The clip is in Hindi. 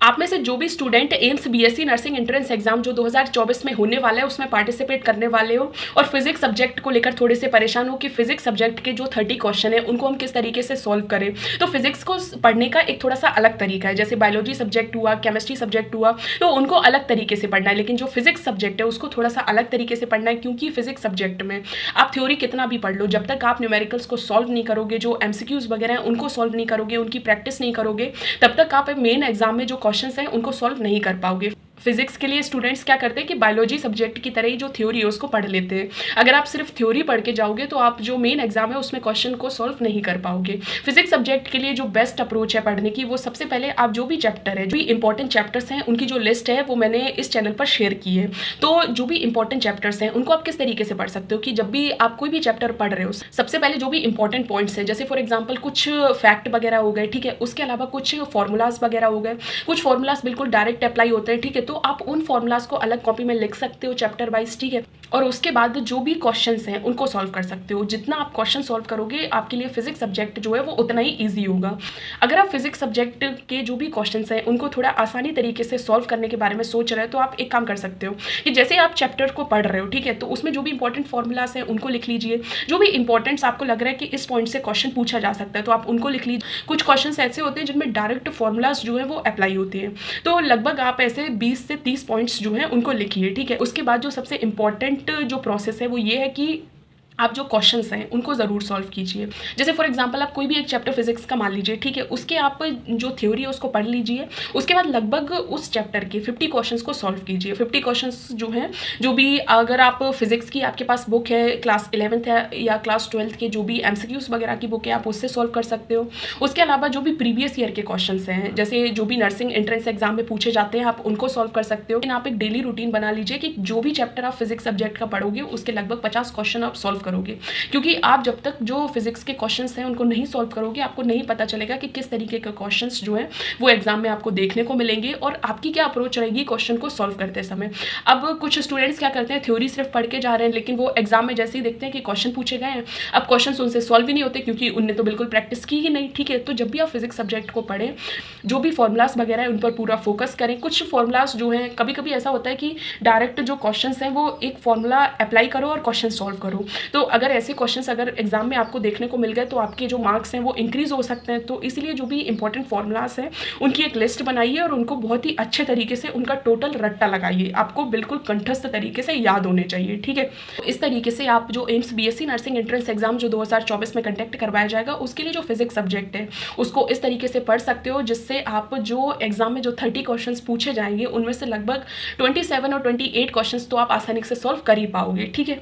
आप में से जो भी student AIIMS BSc nursing entrance exam जो 2024 में होने वाला है उसमें पार्टिसिपेट करने वाले हो और फिजिक्स सब्जेक्ट को लेकर थोड़े से परेशान हो कि फिजिक्स सब्जेक्ट के जो 30 क्वेश्चन है उनको हम किस तरीके से सॉल्व करें, तो फिजिक्स को पढ़ने का एक थोड़ा सा अलग तरीका है। जैसे बायोलॉजी सब्जेक्ट हुआ, केमिस्ट्री सब्जेक्ट हुआ, तो उनको अलग तरीके से पढ़ना है, लेकिन जो फिजिक्स सब्जेक्ट है उसको थोड़ा सा अलग तरीके से पढ़ना है, क्योंकि फिजिक्स सब्जेक्ट में आप थ्योरी कितना भी पढ़ लो, जब तक आप न्यूमेरिकल्स को सॉल्व नहीं करोगे, जो एमसीक्यूज वगैरह हैं उनको सॉल्व नहीं करोगे, उनकी प्रैक्टिस नहीं करोगे, तब तक आप मेन एग्जाम में जो क्वेश्चंस हैं उनको सॉल्व नहीं कर पाओगे। फिजिक्स के लिए स्टूडेंट्स क्या करते हैं कि बायोलॉजी सब्जेक्ट की तरह ही जो थ्योरी है उसको पढ़ लेते हैं। अगर आप सिर्फ थ्योरी पढ़ के जाओगे तो आप जो मेन एग्जाम है उसमें क्वेश्चन को सॉल्व नहीं कर पाओगे। फिजिक्स सब्जेक्ट के लिए जो बेस्ट अप्रोच है पढ़ने की, वो सबसे पहले आप जो भी चैप्टर है, जो भी इंपॉर्टेंट चैप्टर्स हैं उनकी जो लिस्ट है वो मैंने इस चैनल पर शेयर की है। तो जो भी इंपॉर्टेंट चैप्टर्स हैं उनको आप किस तरीके से पढ़ सकते हो कि जब भी आप कोई भी चैप्टर पढ़ रहे हो, सबसे पहले जो भी इंपॉर्टेंट पॉइंट्स हैं, जैसे फॉर एग्जाम्पल कुछ फैक्ट वगैरह हो गए, ठीक है, उसके अलावा कुछ फॉर्मूलाज वगैरह हो गए, कुछ फॉर्मूलाज बिल्कुल डायरेक्ट अप्लाई होते हैं, ठीक है, तो आप उन फॉर्मूलाज को अलग कॉपी में लिख सकते हो चैप्टर वाइज, ठीक है, और उसके बाद जो भी क्वेश्चंस हैं उनको सॉल्व कर सकते हो। जितना आप क्वेश्चन सॉल्व करोगे आपके लिए फिजिक्स सब्जेक्ट जो है वो उतना ही ईजी होगा। अगर आप फिजिक्स सब्जेक्ट के जो भी क्वेश्चंस हैं उनको थोड़ा आसानी तरीके से सॉल्व करने के बारे में सोच रहे हो तो आप एक काम कर सकते हो कि जैसे आप चैप्टर को पढ़ रहे हो, ठीक है, तो उसमें जो भी इंपॉर्टेंट फॉर्मूलाज हैं उनको लिख लीजिए। जो भी इंपॉर्टेंट्स आपको लग रहा है कि इस पॉइंट से क्वेश्चन पूछा जा सकता है तो आप उनको लिख लीजिए। कुछ क्वेश्चन ऐसे होते हैं जिनमें डायरेक्ट फॉर्मूलाज जो है वो अप्लाई होते हैं, तो लगभग आप ऐसे 20 से 30 पॉइंट्स जो हैं उनको लिखिए, ठीक है। उसके बाद जो सबसे इंपॉर्टेंट जो प्रोसेस है वो ये है कि आप जो क्वेश्चंस हैं उनको ज़रूर सॉल्व कीजिए। जैसे फॉर एग्जांपल आप कोई भी एक चैप्टर फिजिक्स का मान लीजिए, ठीक है, उसके आप जो थ्योरी है उसको पढ़ लीजिए। उसके बाद लगभग उस चैप्टर के 50 क्वेश्चंस को सॉल्व कीजिए। 50 क्वेश्चंस जो हैं, जो भी अगर आप फिजिक्स की आपके पास बुक है, क्लास 11th है या क्लास 12th के जो भी एमसीक्यूज वगैरह की बुक है आप उससे सॉल्व कर सकते हो। उसके अलावा जो भी प्रीवियस ईयर के क्वेश्चन हैं, जैसे जो भी नर्सिंग एंट्रेंस एग्जाम में पूछे जाते हैं आप उनको सॉल्व कर सकते हो। लेकिन आप एक डेली रूटीन बना लीजिए कि जो भी चैप्टर आप फिजिक्स सब्जेक्ट का पढ़ोगे उसके लगभग 50 क्वेश्चन आप सॉल्व करोगे, क्योंकि आप जब तक जो फिजिक्स के क्वेश्चंस हैं उनको नहीं सॉल्व करोगे आपको नहीं पता चलेगा कि किस तरीके के क्वेश्चंस जो हैं वो एग्जाम में आपको देखने को मिलेंगे और आपकी क्या अप्रोच रहेगी क्वेश्चन को सॉल्व करते समय। अब कुछ स्टूडेंट्स क्या करते हैं, थ्योरी सिर्फ पढ़ के जा रहे हैं, लेकिन वो एग्जाम में जैसे ही देखते हैं कि क्वेश्चन पूछे गए हैं, अब क्वेश्चन उनसे सॉल्व ही नहीं होते क्योंकि उनने तो बिल्कुल प्रैक्टिस की ही नहीं, ठीक है। तो जब भी आप फिजिक्स सब्जेक्ट को पढ़ें, जो भी फॉर्मूलाज वगैरह है उन पर पूरा फोकस करें। कुछ फॉर्मूलाज जो हैं कभी कभी ऐसा होता है कि डायरेक्ट जो क्वेश्चन हैं वो एक फॉर्मूला अप्लाई करो और क्वेश्चन सॉल्व करो, तो अगर ऐसे क्वेश्चन अगर एग्जाम में आपको देखने को मिल गए तो आपके जो मार्क्स हैं वो इंक्रीज हो सकते हैं। तो इसलिए जो भी इंपॉर्टेंट फॉर्मूलाज हैं उनकी एक लिस्ट बनाइए और उनको बहुत ही अच्छे तरीके से उनका टोटल रट्टा लगाइए, आपको बिल्कुल कंठस्थ तरीके से याद होने चाहिए, ठीक है। तो इस तरीके से आप जो AIIMS BSc nursing entrance exam जो 2024 में कंडक्ट करवाया जाएगा उसके लिए जो फिजिक्स सब्जेक्ट है उसको इस तरीके से पढ़ सकते हो जिससे आप जो एग्जाम में जो 30 क्वेश्चन पूछे जाएंगे उनमें से लगभग 27 और 28 क्वेश्चन तो आप आसानी से सॉल्व कर ही पाओगे, ठीक है।